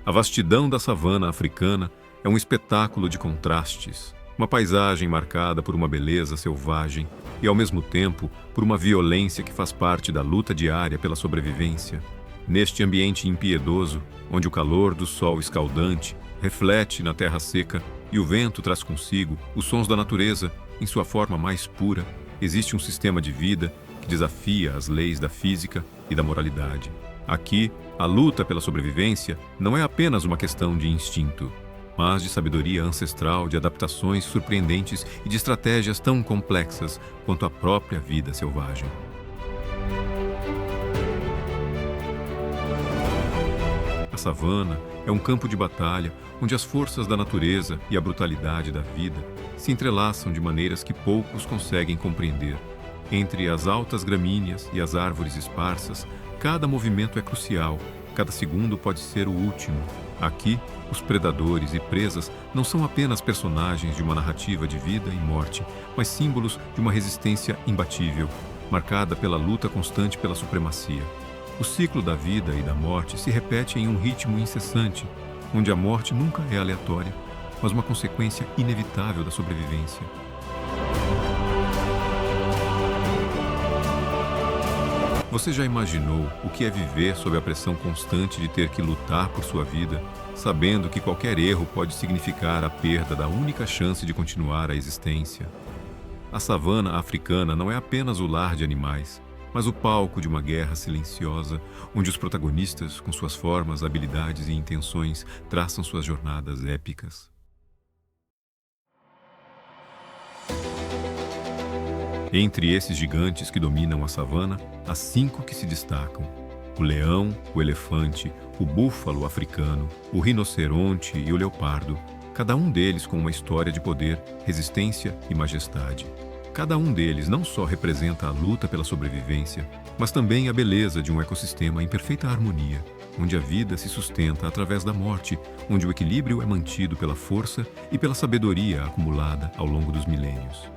A vastidão da savana africana é um espetáculo de contrastes, uma paisagem marcada por uma beleza selvagem e, ao mesmo tempo, por uma violência que faz parte da luta diária pela sobrevivência. Neste ambiente impiedoso, onde o calor do sol escaldante reflete na terra seca e o vento traz consigo os sons da natureza em sua forma mais pura, existe um sistema de vida que desafia as leis da física e da moralidade. Aqui, a luta pela sobrevivência não é apenas uma questão de instinto, mas de sabedoria ancestral, de adaptações surpreendentes e de estratégias tão complexas quanto a própria vida selvagem. A savana é um campo de batalha onde as forças da natureza e a brutalidade da vida se entrelaçam de maneiras que poucos conseguem compreender. Entre as altas gramíneas e as árvores esparsas, cada movimento é crucial, cada segundo pode ser o último. Aqui, os predadores e presas não são apenas personagens de uma narrativa de vida e morte, mas símbolos de uma resistência imbatível, marcada pela luta constante pela supremacia. O ciclo da vida e da morte se repete em um ritmo incessante, onde a morte nunca é aleatória, mas uma consequência inevitável da sobrevivência. Você já imaginou o que é viver sob a pressão constante de ter que lutar por sua vida, sabendo que qualquer erro pode significar a perda da única chance de continuar a existência? A savana africana não é apenas o lar de animais, mas o palco de uma guerra silenciosa, onde os protagonistas, com suas formas, habilidades e intenções, traçam suas jornadas épicas. Entre esses gigantes que dominam a savana, há 5 que se destacam: o leão, o elefante, o búfalo africano, o rinoceronte e o leopardo, cada um deles com uma história de poder, resistência e majestade. Cada um deles não só representa a luta pela sobrevivência, mas também a beleza de um ecossistema em perfeita harmonia, onde a vida se sustenta através da morte, onde o equilíbrio é mantido pela força e pela sabedoria acumulada ao longo dos milênios.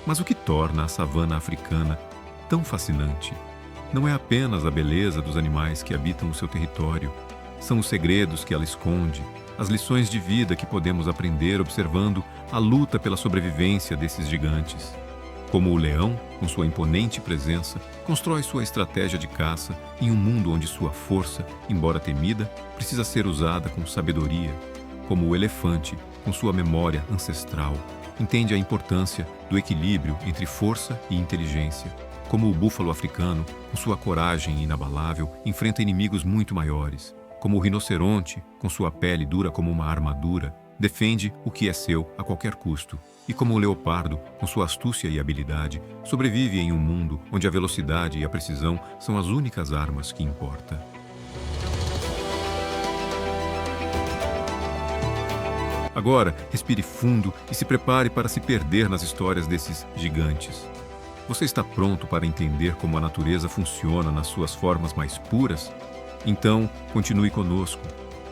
Mas o que torna a savana africana tão fascinante não é apenas a beleza dos animais que habitam o seu território, são os segredos que ela esconde, as lições de vida que podemos aprender observando a luta pela sobrevivência desses gigantes. Como o leão, com sua imponente presença, constrói sua estratégia de caça em um mundo onde sua força, embora temida, precisa ser usada com sabedoria. Como o elefante, com sua memória ancestral, entende a importância do equilíbrio entre força e inteligência. Como o búfalo africano, com sua coragem inabalável, enfrenta inimigos muito maiores. Como o rinoceronte, com sua pele dura como uma armadura, defende o que é seu a qualquer custo. E como o leopardo, com sua astúcia e habilidade, sobrevive em um mundo onde a velocidade e a precisão são as únicas armas que importam. Agora, respire fundo e se prepare para se perder nas histórias desses gigantes. Você está pronto para entender como a natureza funciona nas suas formas mais puras? Então, continue conosco.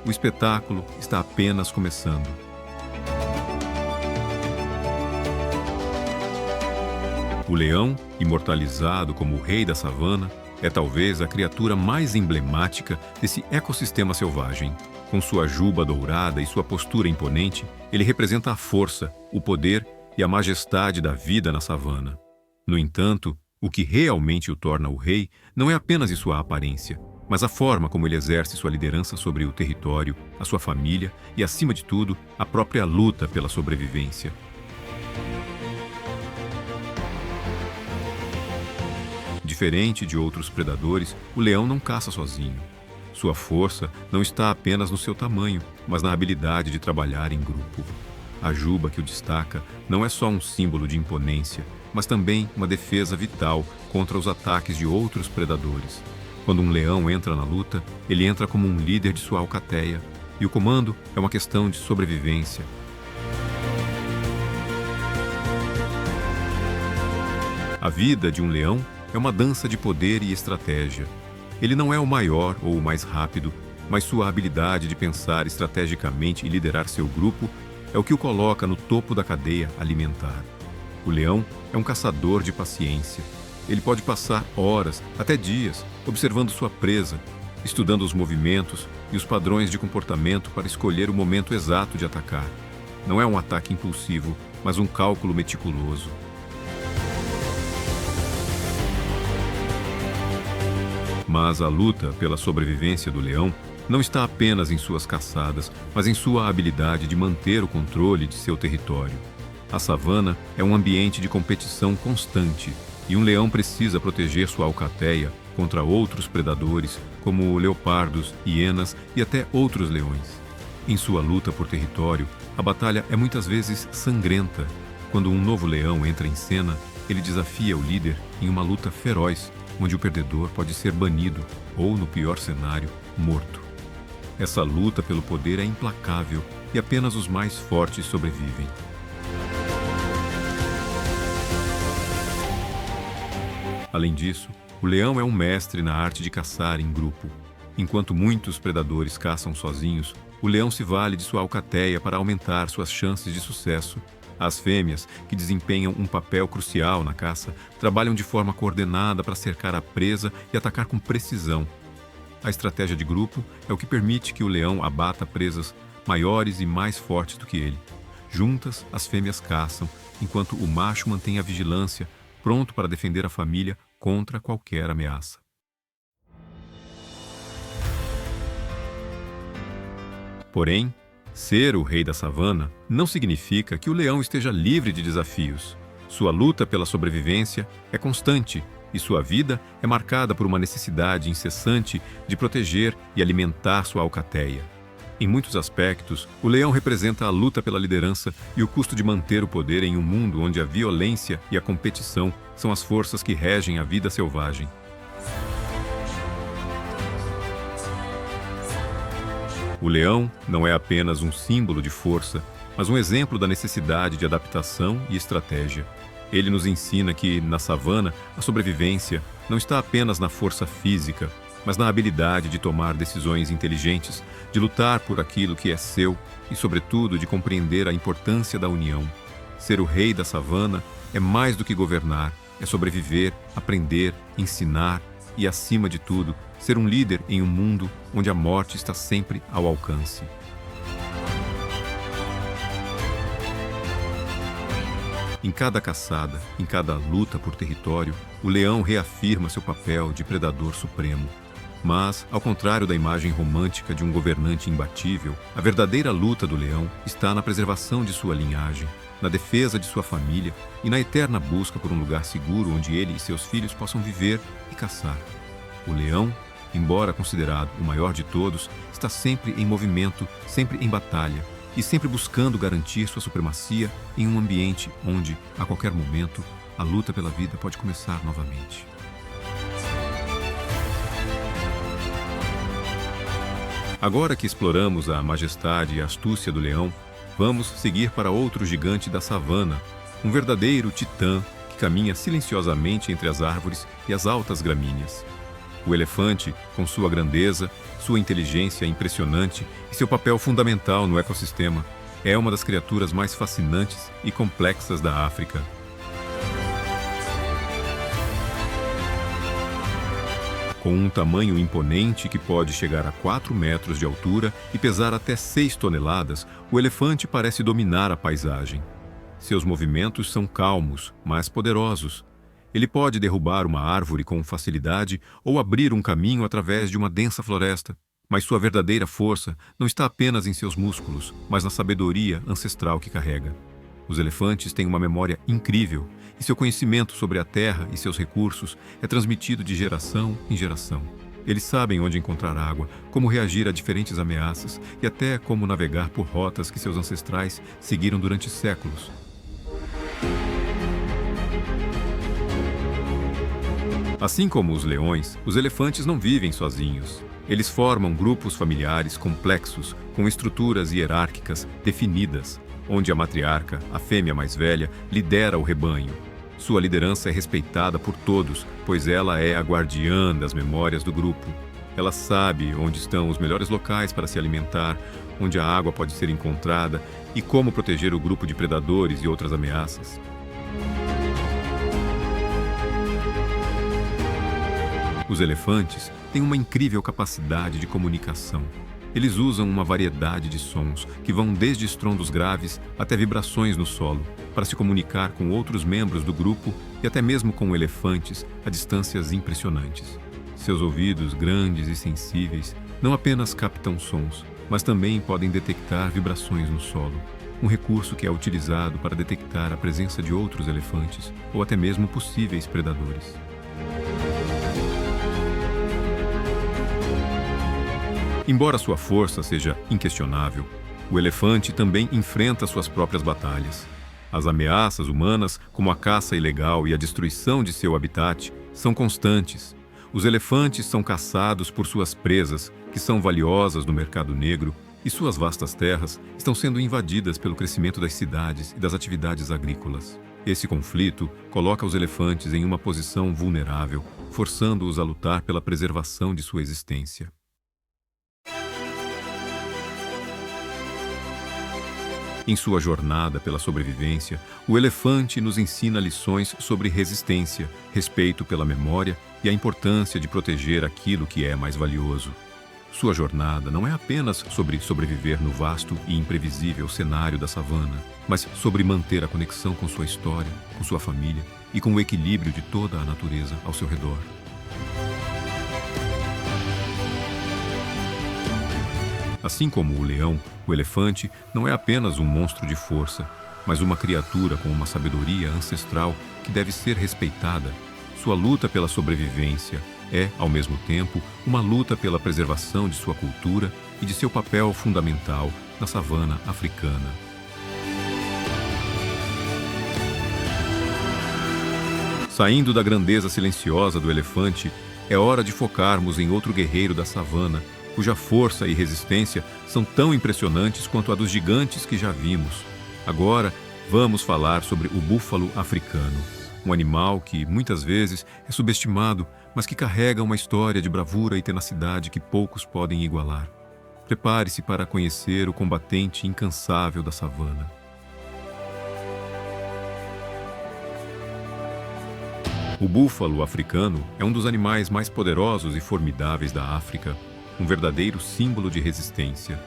O espetáculo está apenas começando. O leão, imortalizado como o rei da savana, é talvez a criatura mais emblemática desse ecossistema selvagem. Com sua juba dourada e sua postura imponente, ele representa a força, o poder e a majestade da vida na savana. No entanto, o que realmente o torna o rei não é apenas em sua aparência, mas a forma como ele exerce sua liderança sobre o território, a sua família e, acima de tudo, a própria luta pela sobrevivência. Diferente de outros predadores, o leão não caça sozinho. Sua força não está apenas no seu tamanho, mas na habilidade de trabalhar em grupo. A juba que o destaca não é só um símbolo de imponência, mas também uma defesa vital contra os ataques de outros predadores. Quando um leão entra na luta, ele entra como um líder de sua alcateia, e o comando é uma questão de sobrevivência. A vida de um leão é uma dança de poder e estratégia. Ele não é o maior ou o mais rápido, mas sua habilidade de pensar estrategicamente e liderar seu grupo é o que o coloca no topo da cadeia alimentar. O leão é um caçador de paciência. Ele pode passar horas, até dias, observando sua presa, estudando os movimentos e os padrões de comportamento para escolher o momento exato de atacar. Não é um ataque impulsivo, mas um cálculo meticuloso. Mas a luta pela sobrevivência do leão não está apenas em suas caçadas, mas em sua habilidade de manter o controle de seu território. A savana é um ambiente de competição constante, e um leão precisa proteger sua alcateia contra outros predadores, como leopardos, hienas e até outros leões. Em sua luta por território, a batalha é muitas vezes sangrenta. Quando um novo leão entra em cena, ele desafia o líder em uma luta feroz, onde o perdedor pode ser banido ou, no pior cenário, morto. Essa luta pelo poder é implacável e apenas os mais fortes sobrevivem. Além disso, o leão é um mestre na arte de caçar em grupo. Enquanto muitos predadores caçam sozinhos, o leão se vale de sua alcateia para aumentar suas chances de sucesso. As fêmeas, que desempenham um papel crucial na caça, trabalham de forma coordenada para cercar a presa e atacar com precisão. A estratégia de grupo é o que permite que o leão abata presas maiores e mais fortes do que ele. Juntas, as fêmeas caçam, enquanto o macho mantém a vigilância, pronto para defender a família contra qualquer ameaça. Porém, ser o rei da savana não significa que o leão esteja livre de desafios. Sua luta pela sobrevivência é constante e sua vida é marcada por uma necessidade incessante de proteger e alimentar sua alcateia. Em muitos aspectos, o leão representa a luta pela liderança e o custo de manter o poder em um mundo onde a violência e a competição são as forças que regem a vida selvagem. O leão não é apenas um símbolo de força, mas um exemplo da necessidade de adaptação e estratégia. Ele nos ensina que, na savana, a sobrevivência não está apenas na força física, mas na habilidade de tomar decisões inteligentes, de lutar por aquilo que é seu e, sobretudo, de compreender a importância da união. Ser o rei da savana é mais do que governar, é sobreviver, aprender, ensinar e, acima de tudo, ser um líder em um mundo onde a morte está sempre ao alcance. Em cada caçada, em cada luta por território, o leão reafirma seu papel de predador supremo. Mas, ao contrário da imagem romântica de um governante imbatível, a verdadeira luta do leão está na preservação de sua linhagem, na defesa de sua família e na eterna busca por um lugar seguro onde ele e seus filhos possam viver e caçar. O leão, embora considerado o maior de todos, está sempre em movimento, sempre em batalha e sempre buscando garantir sua supremacia em um ambiente onde, a qualquer momento, a luta pela vida pode começar novamente. Agora que exploramos a majestade e a astúcia do leão, vamos seguir para outro gigante da savana, um verdadeiro titã que caminha silenciosamente entre as árvores e as altas gramíneas. O elefante, com sua grandeza, sua inteligência impressionante e seu papel fundamental no ecossistema, é uma das criaturas mais fascinantes e complexas da África. Com um tamanho imponente que pode chegar a 4 metros de altura e pesar até 6 toneladas, o elefante parece dominar a paisagem. Seus movimentos são calmos, mas poderosos. Ele pode derrubar uma árvore com facilidade ou abrir um caminho através de uma densa floresta. Mas sua verdadeira força não está apenas em seus músculos, mas na sabedoria ancestral que carrega. Os elefantes têm uma memória incrível e seu conhecimento sobre a terra e seus recursos é transmitido de geração em geração. Eles sabem onde encontrar água, como reagir a diferentes ameaças e até como navegar por rotas que seus ancestrais seguiram durante séculos. Assim como os leões, os elefantes não vivem sozinhos. Eles formam grupos familiares complexos, com estruturas hierárquicas definidas, onde a matriarca, a fêmea mais velha, lidera o rebanho. Sua liderança é respeitada por todos, pois ela é a guardiã das memórias do grupo. Ela sabe onde estão os melhores locais para se alimentar, onde a água pode ser encontrada e como proteger o grupo de predadores e outras ameaças. Os elefantes têm uma incrível capacidade de comunicação. Eles usam uma variedade de sons, que vão desde estrondos graves até vibrações no solo, para se comunicar com outros membros do grupo e até mesmo com elefantes a distâncias impressionantes. Seus ouvidos, grandes e sensíveis, não apenas captam sons, mas também podem detectar vibrações no solo, um recurso que é utilizado para detectar a presença de outros elefantes ou até mesmo possíveis predadores. Embora sua força seja inquestionável, o elefante também enfrenta suas próprias batalhas. As ameaças humanas, como a caça ilegal e a destruição de seu habitat, são constantes. Os elefantes são caçados por suas presas, que são valiosas no mercado negro, e suas vastas terras estão sendo invadidas pelo crescimento das cidades e das atividades agrícolas. Esse conflito coloca os elefantes em uma posição vulnerável, forçando-os a lutar pela preservação de sua existência. Em sua jornada pela sobrevivência, o elefante nos ensina lições sobre resistência, respeito pela memória e a importância de proteger aquilo que é mais valioso. Sua jornada não é apenas sobre sobreviver no vasto e imprevisível cenário da savana, mas sobre manter a conexão com sua história, com sua família e com o equilíbrio de toda a natureza ao seu redor. Assim como o leão, o elefante não é apenas um monstro de força, mas uma criatura com uma sabedoria ancestral que deve ser respeitada. Sua luta pela sobrevivência é, ao mesmo tempo, uma luta pela preservação de sua cultura e de seu papel fundamental na savana africana. Saindo da grandeza silenciosa do elefante, é hora de focarmos em outro guerreiro da savana, cuja força e resistência são tão impressionantes quanto a dos gigantes que já vimos. Agora, vamos falar sobre o búfalo africano, um animal que, muitas vezes, é subestimado, mas que carrega uma história de bravura e tenacidade que poucos podem igualar. Prepare-se para conhecer o combatente incansável da savana. O búfalo africano é um dos animais mais poderosos e formidáveis da África, um verdadeiro símbolo de resistência.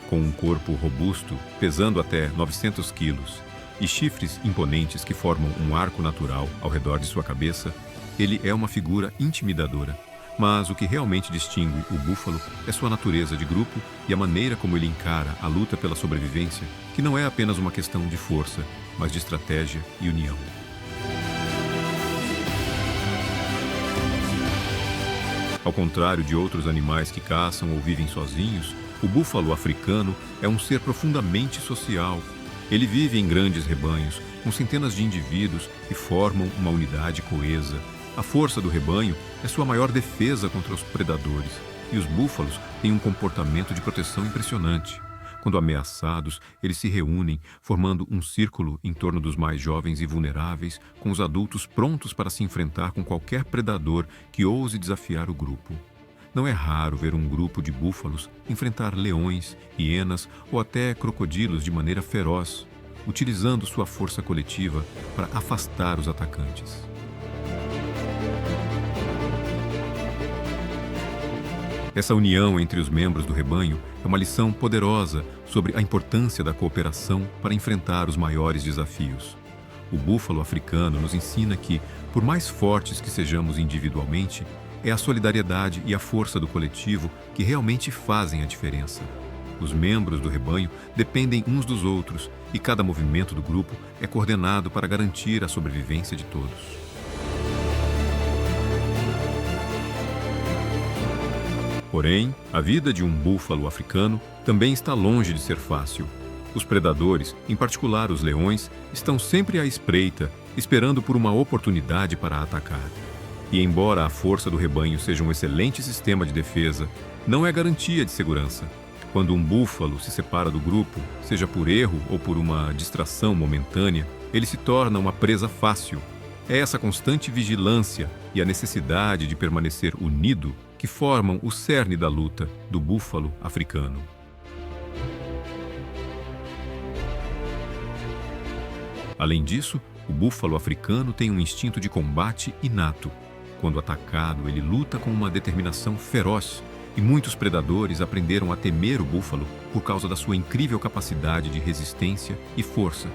Com um corpo robusto, pesando até 900 quilos, e chifres imponentes que formam um arco natural ao redor de sua cabeça, ele é uma figura intimidadora. Mas o que realmente distingue o búfalo é sua natureza de grupo e a maneira como ele encara a luta pela sobrevivência, que não é apenas uma questão de força, mas de estratégia e união. Ao contrário de outros animais que caçam ou vivem sozinhos, o búfalo africano é um ser profundamente social. Ele vive em grandes rebanhos, com centenas de indivíduos que formam uma unidade coesa. A força do rebanho é sua maior defesa contra os predadores, e os búfalos têm um comportamento de proteção impressionante. Quando ameaçados, eles se reúnem, formando um círculo em torno dos mais jovens e vulneráveis, com os adultos prontos para se enfrentar com qualquer predador que ouse desafiar o grupo. Não é raro ver um grupo de búfalos enfrentar leões, hienas ou até crocodilos de maneira feroz, utilizando sua força coletiva para afastar os atacantes. Essa união entre os membros do rebanho é uma lição poderosa sobre a importância da cooperação para enfrentar os maiores desafios. O búfalo africano nos ensina que, por mais fortes que sejamos individualmente, é a solidariedade e a força do coletivo que realmente fazem a diferença. Os membros do rebanho dependem uns dos outros e cada movimento do grupo é coordenado para garantir a sobrevivência de todos. Porém, a vida de um búfalo africano também está longe de ser fácil. Os predadores, em particular os leões, estão sempre à espreita, esperando por uma oportunidade para atacar. E embora a força do rebanho seja um excelente sistema de defesa, não é garantia de segurança. Quando um búfalo se separa do grupo, seja por erro ou por uma distração momentânea, ele se torna uma presa fácil. É essa constante vigilância e a necessidade de permanecer unido que formam o cerne da luta do búfalo africano. Além disso, o búfalo africano tem um instinto de combate inato. Quando atacado, ele luta com uma determinação feroz, e muitos predadores aprenderam a temer o búfalo por causa da sua incrível capacidade de resistência e força.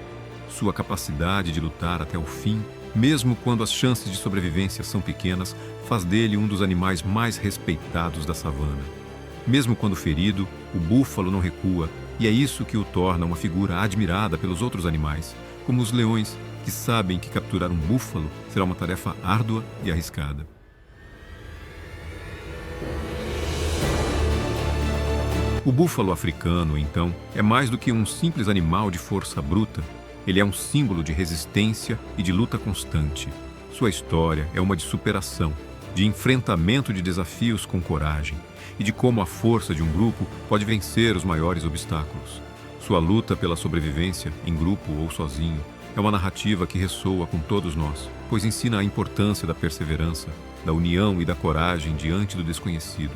Sua capacidade de lutar até o fim, mesmo quando as chances de sobrevivência são pequenas, faz dele um dos animais mais respeitados da savana. Mesmo quando ferido, o búfalo não recua, e é isso que o torna uma figura admirada pelos outros animais, como os leões, que sabem que capturar um búfalo será uma tarefa árdua e arriscada. O búfalo africano, então, é mais do que um simples animal de força bruta. Ele é um símbolo de resistência e de luta constante. Sua história é uma de superação, de enfrentamento de desafios com coragem e de como a força de um grupo pode vencer os maiores obstáculos. Sua luta pela sobrevivência, em grupo ou sozinho, é uma narrativa que ressoa com todos nós, pois ensina a importância da perseverança, da união e da coragem diante do desconhecido.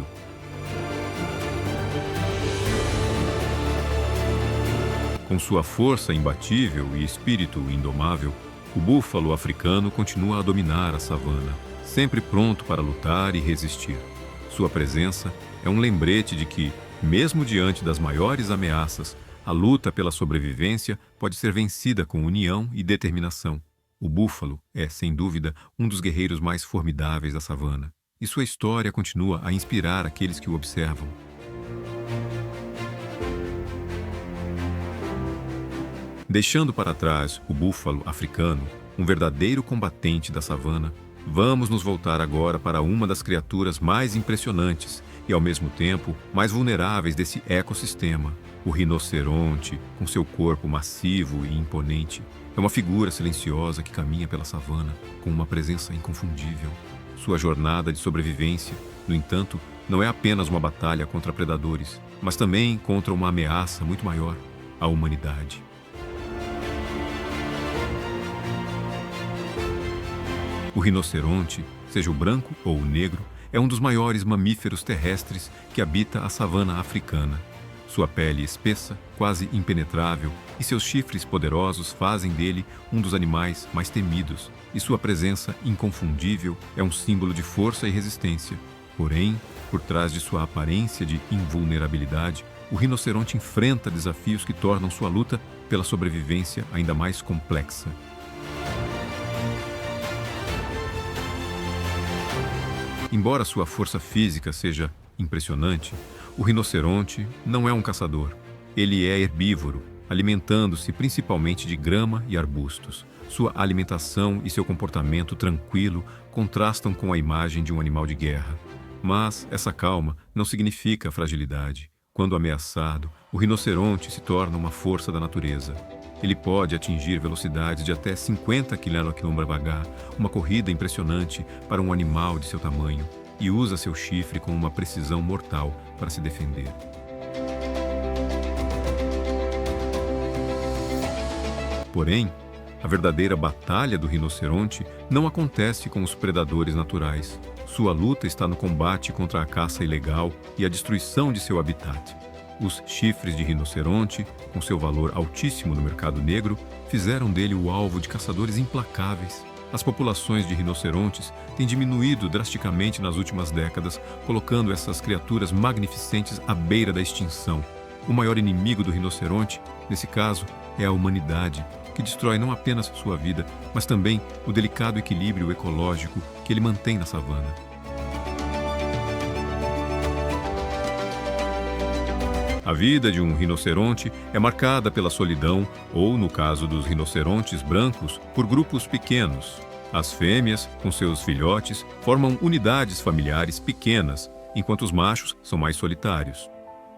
Com sua força imbatível e espírito indomável, o búfalo africano continua a dominar a savana, sempre pronto para lutar e resistir. Sua presença é um lembrete de que, mesmo diante das maiores ameaças, a luta pela sobrevivência pode ser vencida com união e determinação. O búfalo é, sem dúvida, um dos guerreiros mais formidáveis da savana, e sua história continua a inspirar aqueles que o observam. Deixando para trás o búfalo africano, um verdadeiro combatente da savana, vamos nos voltar agora para uma das criaturas mais impressionantes e, ao mesmo tempo, mais vulneráveis desse ecossistema. O rinoceronte, com seu corpo massivo e imponente, é uma figura silenciosa que caminha pela savana com uma presença inconfundível. Sua jornada de sobrevivência, no entanto, não é apenas uma batalha contra predadores, mas também contra uma ameaça muito maior, a humanidade. O rinoceronte, seja o branco ou o negro, é um dos maiores mamíferos terrestres que habita a savana africana. Sua pele espessa, quase impenetrável, e seus chifres poderosos fazem dele um dos animais mais temidos, e sua presença inconfundível é um símbolo de força e resistência. Porém, por trás de sua aparência de invulnerabilidade, o rinoceronte enfrenta desafios que tornam sua luta pela sobrevivência ainda mais complexa. Embora sua força física seja impressionante, o rinoceronte não é um caçador. Ele é herbívoro, alimentando-se principalmente de grama e arbustos. Sua alimentação e seu comportamento tranquilo contrastam com a imagem de um animal de guerra. Mas essa calma não significa fragilidade. Quando ameaçado, o rinoceronte se torna uma força da natureza. Ele pode atingir velocidades de até 50 km/h, uma corrida impressionante para um animal de seu tamanho, e usa seu chifre com uma precisão mortal para se defender. Porém, a verdadeira batalha do rinoceronte não acontece com os predadores naturais. Sua luta está no combate contra a caça ilegal e a destruição de seu habitat. Os chifres de rinoceronte, com seu valor altíssimo no mercado negro, fizeram dele o alvo de caçadores implacáveis. As populações de rinocerontes têm diminuído drasticamente nas últimas décadas, colocando essas criaturas magnificentes à beira da extinção. O maior inimigo do rinoceronte, nesse caso, é a humanidade, que destrói não apenas sua vida, mas também o delicado equilíbrio ecológico que ele mantém na savana. A vida de um rinoceronte é marcada pela solidão ou, no caso dos rinocerontes brancos, por grupos pequenos. As fêmeas, com seus filhotes, formam unidades familiares pequenas, enquanto os machos são mais solitários.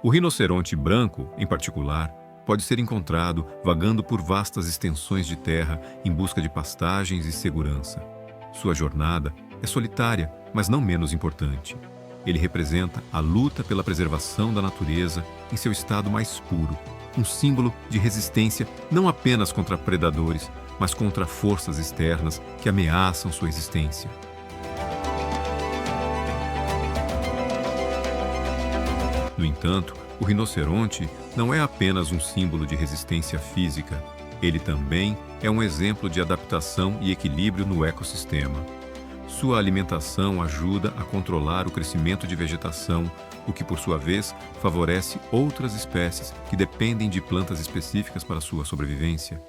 O rinoceronte branco, em particular, pode ser encontrado vagando por vastas extensões de terra em busca de pastagens e segurança. Sua jornada é solitária, mas não menos importante. Ele representa a luta pela preservação da natureza em seu estado mais puro, um símbolo de resistência não apenas contra predadores, mas contra forças externas que ameaçam sua existência. No entanto, o rinoceronte não é apenas um símbolo de resistência física, ele também é um exemplo de adaptação e equilíbrio no ecossistema. Sua alimentação ajuda a controlar o crescimento de vegetação, o que, por sua vez, favorece outras espécies que dependem de plantas específicas para sua sobrevivência.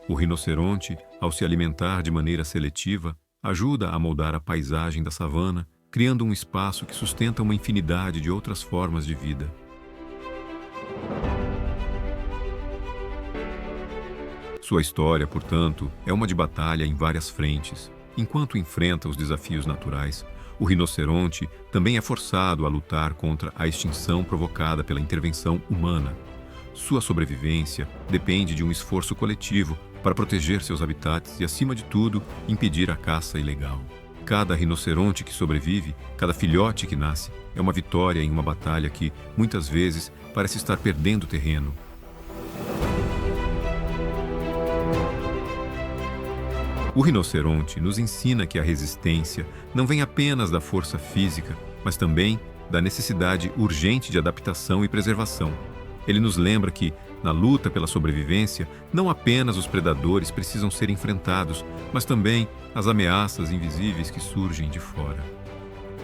O rinoceronte, ao se alimentar de maneira seletiva, ajuda a moldar a paisagem da savana, criando um espaço que sustenta uma infinidade de outras formas de vida. Sua história, portanto, é uma de batalha em várias frentes. Enquanto enfrenta os desafios naturais, o rinoceronte também é forçado a lutar contra a extinção provocada pela intervenção humana. Sua sobrevivência depende de um esforço coletivo para proteger seus habitats e, acima de tudo, impedir a caça ilegal. Cada rinoceronte que sobrevive, cada filhote que nasce, é uma vitória em uma batalha que, muitas vezes, parece estar perdendo terreno. O rinoceronte nos ensina que a resistência não vem apenas da força física, mas também da necessidade urgente de adaptação e preservação. Ele nos lembra que, na luta pela sobrevivência, não apenas os predadores precisam ser enfrentados, mas também as ameaças invisíveis que surgem de fora.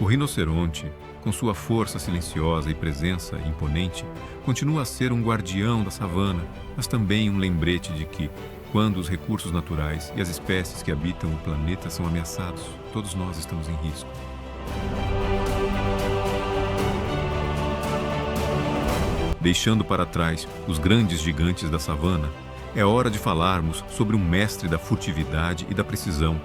O rinoceronte, com sua força silenciosa e presença imponente, continua a ser um guardião da savana, mas também um lembrete de que, quando os recursos naturais e as espécies que habitam o planeta são ameaçados, todos nós estamos em risco. Deixando para trás os grandes gigantes da savana, é hora de falarmos sobre um mestre da furtividade e da precisão,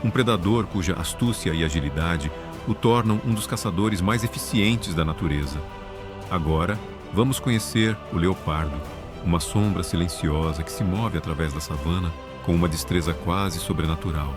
um predador cuja astúcia e agilidade o tornam um dos caçadores mais eficientes da natureza. Agora, vamos conhecer o leopardo, uma sombra silenciosa que se move através da savana com uma destreza quase sobrenatural.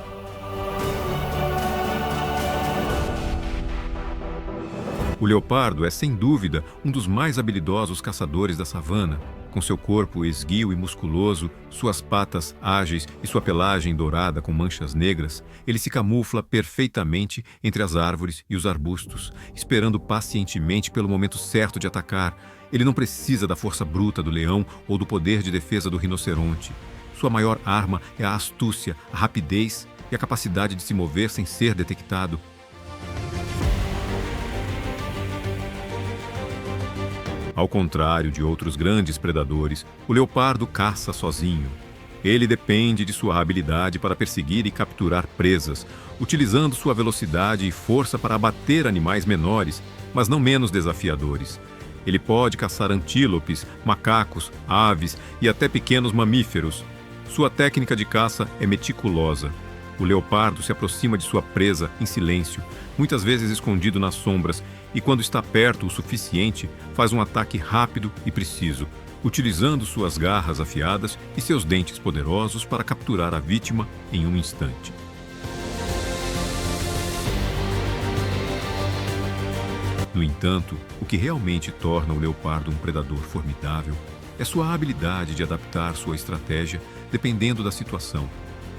O leopardo é, sem dúvida, um dos mais habilidosos caçadores da savana. Com seu corpo esguio e musculoso, suas patas ágeis e sua pelagem dourada com manchas negras, ele se camufla perfeitamente entre as árvores e os arbustos, esperando pacientemente pelo momento certo de atacar. Ele não precisa da força bruta do leão ou do poder de defesa do rinoceronte. Sua maior arma é a astúcia, a rapidez e a capacidade de se mover sem ser detectado. Ao contrário de outros grandes predadores, o leopardo caça sozinho. Ele depende de sua habilidade para perseguir e capturar presas, utilizando sua velocidade e força para abater animais menores, mas não menos desafiadores. Ele pode caçar antílopes, macacos, aves e até pequenos mamíferos. Sua técnica de caça é meticulosa. O leopardo se aproxima de sua presa em silêncio, muitas vezes escondido nas sombras, e quando está perto o suficiente, faz um ataque rápido e preciso, utilizando suas garras afiadas e seus dentes poderosos para capturar a vítima em um instante. No entanto, o que realmente torna o leopardo um predador formidável é sua habilidade de adaptar sua estratégia dependendo da situação.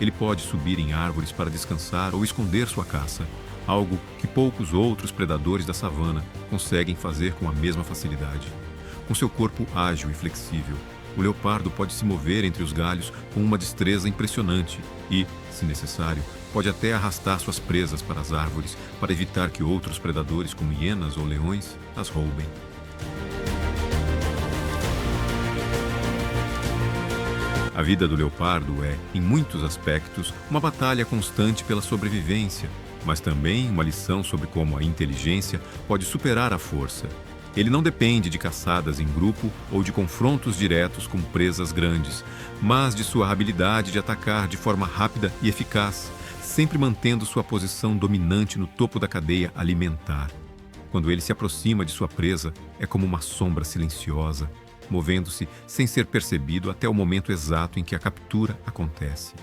Ele pode subir em árvores para descansar ou esconder sua caça, algo que poucos outros predadores da savana conseguem fazer com a mesma facilidade. Com seu corpo ágil e flexível, o leopardo pode se mover entre os galhos com uma destreza impressionante e, se necessário, pode até arrastar suas presas para as árvores para evitar que outros predadores, como hienas ou leões, as roubem. A vida do leopardo é, em muitos aspectos, uma batalha constante pela sobrevivência, mas também uma lição sobre como a inteligência pode superar a força. Ele não depende de caçadas em grupo ou de confrontos diretos com presas grandes, mas de sua habilidade de atacar de forma rápida e eficaz, sempre mantendo sua posição dominante no topo da cadeia alimentar. Quando ele se aproxima de sua presa, é como uma sombra silenciosa, movendo-se sem ser percebido até o momento exato em que a captura acontece.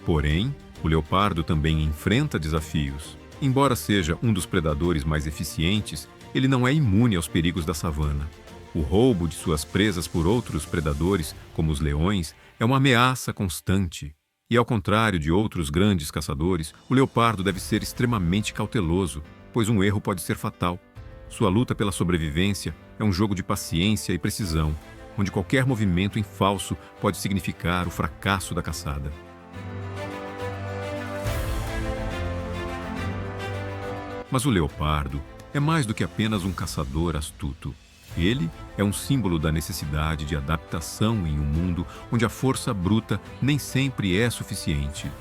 Porém, o leopardo também enfrenta desafios. Embora seja um dos predadores mais eficientes, ele não é imune aos perigos da savana. O roubo de suas presas por outros predadores, como os leões, é uma ameaça constante. E ao contrário de outros grandes caçadores, o leopardo deve ser extremamente cauteloso, pois um erro pode ser fatal. Sua luta pela sobrevivência é um jogo de paciência e precisão, onde qualquer movimento em falso pode significar o fracasso da caçada. Mas o leopardo é mais do que apenas um caçador astuto. Ele é um símbolo da necessidade de adaptação em um mundo onde a força bruta nem sempre é suficiente.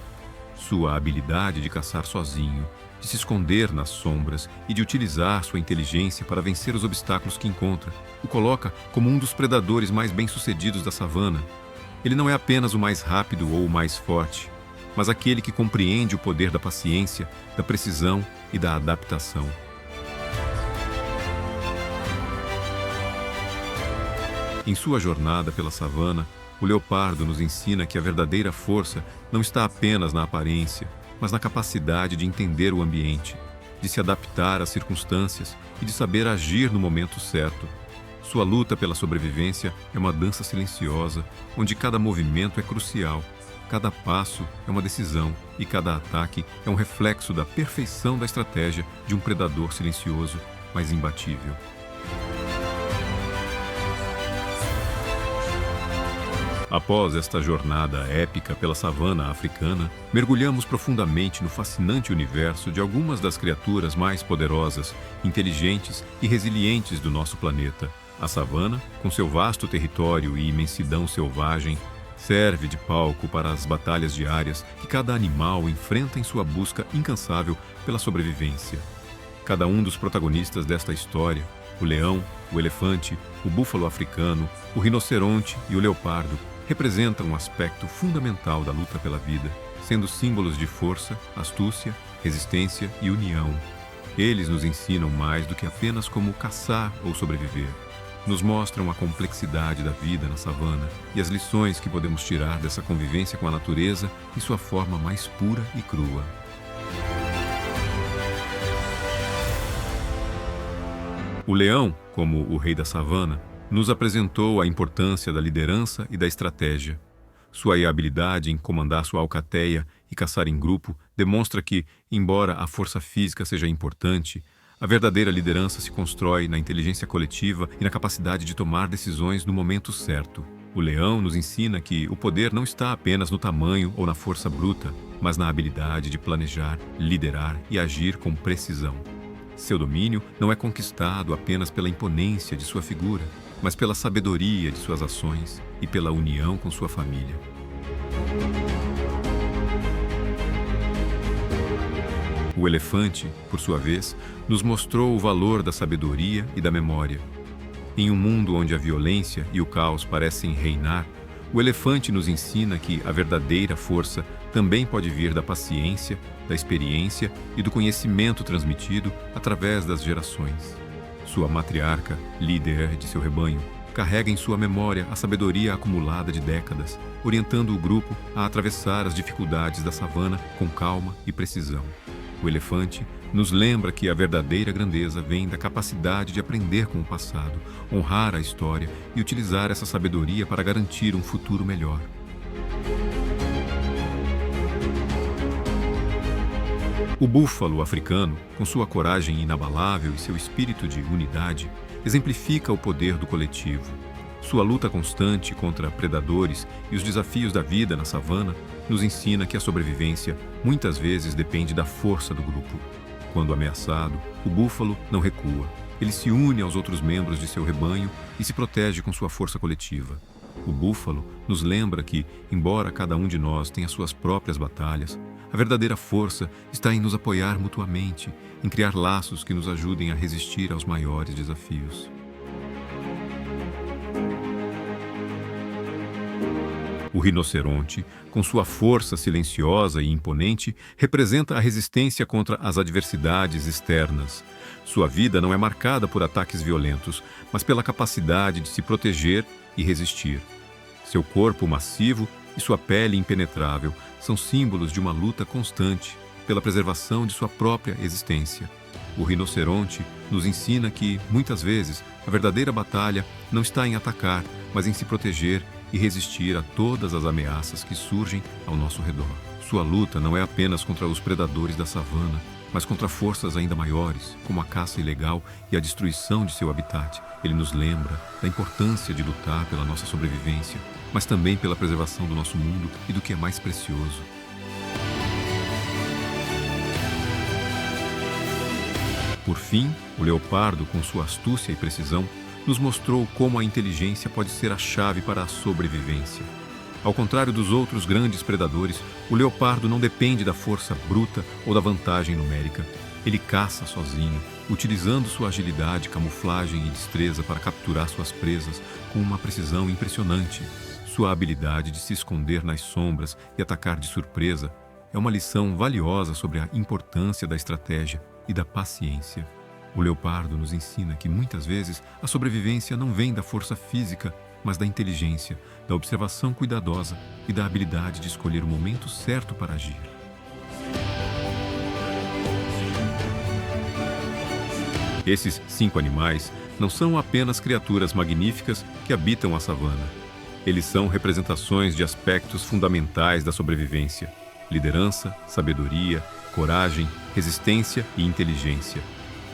Sua habilidade de caçar sozinho, de se esconder nas sombras e de utilizar sua inteligência para vencer os obstáculos que encontra, o coloca como um dos predadores mais bem-sucedidos da savana. Ele não é apenas o mais rápido ou o mais forte, mas aquele que compreende o poder da paciência, da precisão e da adaptação. Em sua jornada pela savana, o leopardo nos ensina que a verdadeira força não está apenas na aparência, mas na capacidade de entender o ambiente, de se adaptar às circunstâncias e de saber agir no momento certo. Sua luta pela sobrevivência é uma dança silenciosa, onde cada movimento é crucial, cada passo é uma decisão e cada ataque é um reflexo da perfeição da estratégia de um predador silencioso, mas imbatível. Após esta jornada épica pela savana africana, mergulhamos profundamente no fascinante universo de algumas das criaturas mais poderosas, inteligentes e resilientes do nosso planeta. A savana, com seu vasto território e imensidão selvagem, serve de palco para as batalhas diárias que cada animal enfrenta em sua busca incansável pela sobrevivência. Cada um dos protagonistas desta história, o leão, o elefante, o búfalo africano, o rinoceronte e o leopardo, representa um aspecto fundamental da luta pela vida, sendo símbolos de força, astúcia, resistência e união. Eles nos ensinam mais do que apenas como caçar ou sobreviver. Nos mostram a complexidade da vida na savana e as lições que podemos tirar dessa convivência com a natureza em sua forma mais pura e crua. O leão, como o rei da savana, nos apresentou a importância da liderança e da estratégia. Sua habilidade em comandar sua alcateia e caçar em grupo demonstra que, embora a força física seja importante, a verdadeira liderança se constrói na inteligência coletiva e na capacidade de tomar decisões no momento certo. O leão nos ensina que o poder não está apenas no tamanho ou na força bruta, mas na habilidade de planejar, liderar e agir com precisão. Seu domínio não é conquistado apenas pela imponência de sua figura, mas pela sabedoria de suas ações e pela união com sua família. O elefante, por sua vez, nos mostrou o valor da sabedoria e da memória. Em um mundo onde a violência e o caos parecem reinar, o elefante nos ensina que a verdadeira força também pode vir da paciência, da experiência e do conhecimento transmitido através das gerações. Sua matriarca, líder de seu rebanho, carrega em sua memória a sabedoria acumulada de décadas, orientando o grupo a atravessar as dificuldades da savana com calma e precisão. O elefante nos lembra que a verdadeira grandeza vem da capacidade de aprender com o passado, honrar a história e utilizar essa sabedoria para garantir um futuro melhor. O búfalo africano, com sua coragem inabalável e seu espírito de unidade, exemplifica o poder do coletivo. Sua luta constante contra predadores e os desafios da vida na savana nos ensina que a sobrevivência muitas vezes depende da força do grupo. Quando ameaçado, o búfalo não recua. Ele se une aos outros membros de seu rebanho e se protege com sua força coletiva. O búfalo nos lembra que, embora cada um de nós tenha suas próprias batalhas, a verdadeira força está em nos apoiar mutuamente, em criar laços que nos ajudem a resistir aos maiores desafios. O rinoceronte, com sua força silenciosa e imponente, representa a resistência contra as adversidades externas. Sua vida não é marcada por ataques violentos, mas pela capacidade de se proteger e resistir. Seu corpo massivo e sua pele impenetrável são símbolos de uma luta constante pela preservação de sua própria existência. O rinoceronte nos ensina que, muitas vezes, a verdadeira batalha não está em atacar, mas em se proteger e e resistir a todas as ameaças que surgem ao nosso redor. Sua luta não é apenas contra os predadores da savana, mas contra forças ainda maiores, como a caça ilegal e a destruição de seu habitat. Ele nos lembra da importância de lutar pela nossa sobrevivência, mas também pela preservação do nosso mundo e do que é mais precioso. Por fim, o leopardo, com sua astúcia e precisão, nos mostrou como a inteligência pode ser a chave para a sobrevivência. Ao contrário dos outros grandes predadores, o leopardo não depende da força bruta ou da vantagem numérica. Ele caça sozinho, utilizando sua agilidade, camuflagem e destreza para capturar suas presas com uma precisão impressionante. Sua habilidade de se esconder nas sombras e atacar de surpresa é uma lição valiosa sobre a importância da estratégia e da paciência. O leopardo nos ensina que muitas vezes a sobrevivência não vem da força física, mas da inteligência, da observação cuidadosa e da habilidade de escolher o momento certo para agir. Esses 5 animais não são apenas criaturas magníficas que habitam a savana. Eles são representações de aspectos fundamentais da sobrevivência: liderança, sabedoria, coragem, resistência e inteligência.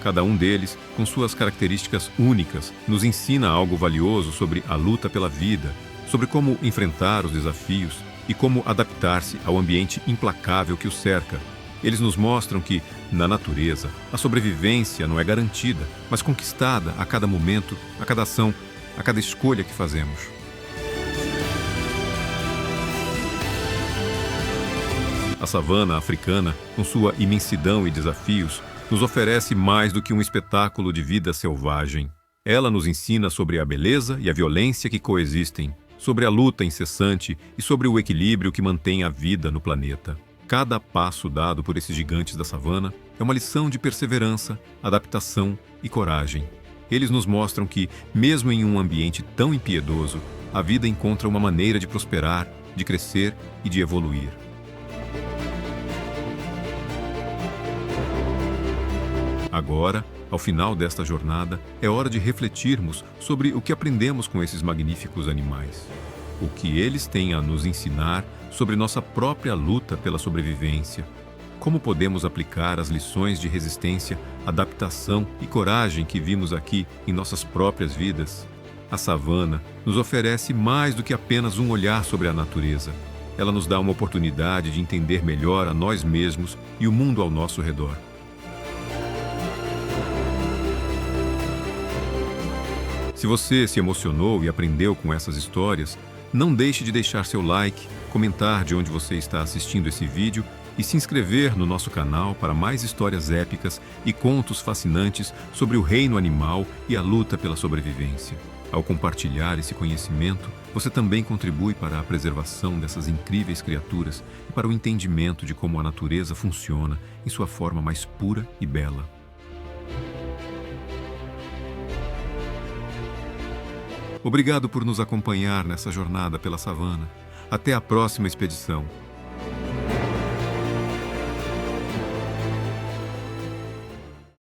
Cada um deles, com suas características únicas, nos ensina algo valioso sobre a luta pela vida, sobre como enfrentar os desafios e como adaptar-se ao ambiente implacável que os cerca. Eles nos mostram que, na natureza, a sobrevivência não é garantida, mas conquistada a cada momento, a cada ação, a cada escolha que fazemos. A savana africana, com sua imensidão e desafios, nos oferece mais do que um espetáculo de vida selvagem. Ela nos ensina sobre a beleza e a violência que coexistem, sobre a luta incessante e sobre o equilíbrio que mantém a vida no planeta. Cada passo dado por esses gigantes da savana é uma lição de perseverança, adaptação e coragem. Eles nos mostram que, mesmo em um ambiente tão impiedoso, a vida encontra uma maneira de prosperar, de crescer e de evoluir. Agora, ao final desta jornada, é hora de refletirmos sobre o que aprendemos com esses magníficos animais. O que eles têm a nos ensinar sobre nossa própria luta pela sobrevivência. Como podemos aplicar as lições de resistência, adaptação e coragem que vimos aqui em nossas próprias vidas? A savana nos oferece mais do que apenas um olhar sobre a natureza. Ela nos dá uma oportunidade de entender melhor a nós mesmos e o mundo ao nosso redor. Se você se emocionou e aprendeu com essas histórias, não deixe de deixar seu like, comentar de onde você está assistindo esse vídeo e se inscrever no nosso canal para mais histórias épicas e contos fascinantes sobre o reino animal e a luta pela sobrevivência. Ao compartilhar esse conhecimento, você também contribui para a preservação dessas incríveis criaturas e para o entendimento de como a natureza funciona em sua forma mais pura e bela. Obrigado por nos acompanhar nessa jornada pela savana. Até a próxima expedição.